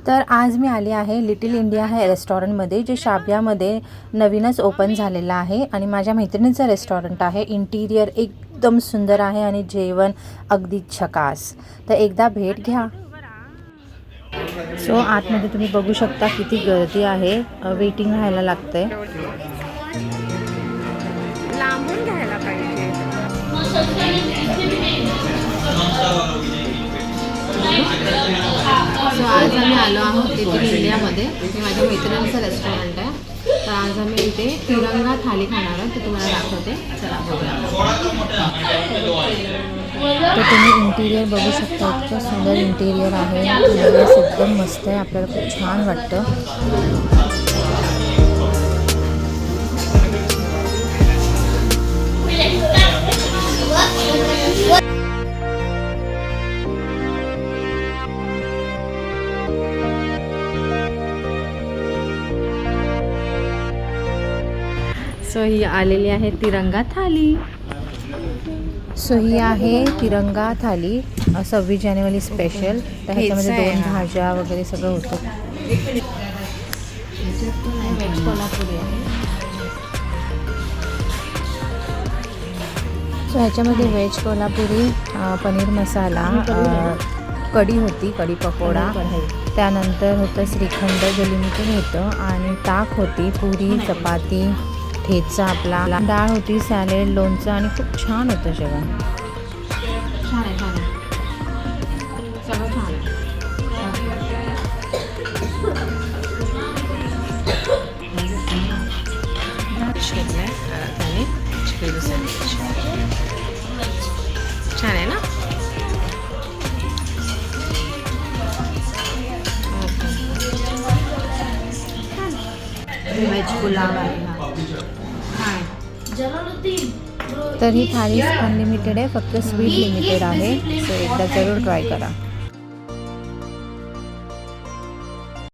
तर आज मी आले आहे लिटिल इंडिया हे रेस्टॉरंटमध्ये, जे शाबियामध्ये नवीनच ओपन झालेलं आहे आणि माझ्या मैत्रिणीचं रेस्टॉरंट आहे. इंटिरियर एकदम सुंदर आहे आणि जेवण अगदी झकास. तर एकदा भेट घ्या. सो आतमध्ये तुम्ही बघू शकता किती गर्दी आहे. वेटिंग राहायला लागतंय. लांबून घ्यायला पाहिजे. सो आज आम्ही आलो आहोत लिटिल इंडियामध्ये. हे माझ्या मैत्रिणीचं रेस्टॉरंट आहे. तर आज आम्ही इथे तिरंगा थाली खाणार आहोत. ते तुम्हाला दाखवते. चला बघूया. तर तुम्ही इंटिरियर बघू शकता. इतकं सुंदर इंटिरियर आहे. एकदम मस्त आहे. आपल्याला खूप छान वाटतं. सो ही आलेली आहे तिरंगा थाली. सो ही आहे तिरंगा थाली 26 जानेवारी स्पेशल. तर ह्याच्यामध्ये 2 भाज्या वगैरे सगळं होतं. व्हेज कोल्हापुरी आहे. सो ह्याच्यामध्ये व्हेज कोल्हापुरी, पनीर मसाला, कढी होती, कढी पकोडा, त्यानंतर होतं श्रीखंड जे लिमिटेड होतं, आणि ताक होती, पुरी, चपाती, ठेचा आपला, डाळ होती, सॅलेड, लोणचं, आणि खूप छान होतं जेवण. छान आहे, छान आहे. सगळं छान आहे. छान आहे ना. व्हेज पुलाव आहे. तर ही थाली अनलिमिटेड आहे, फक्त स्वीट लिमिटेड आहे. सो एकदा जरूर ट्राय करा.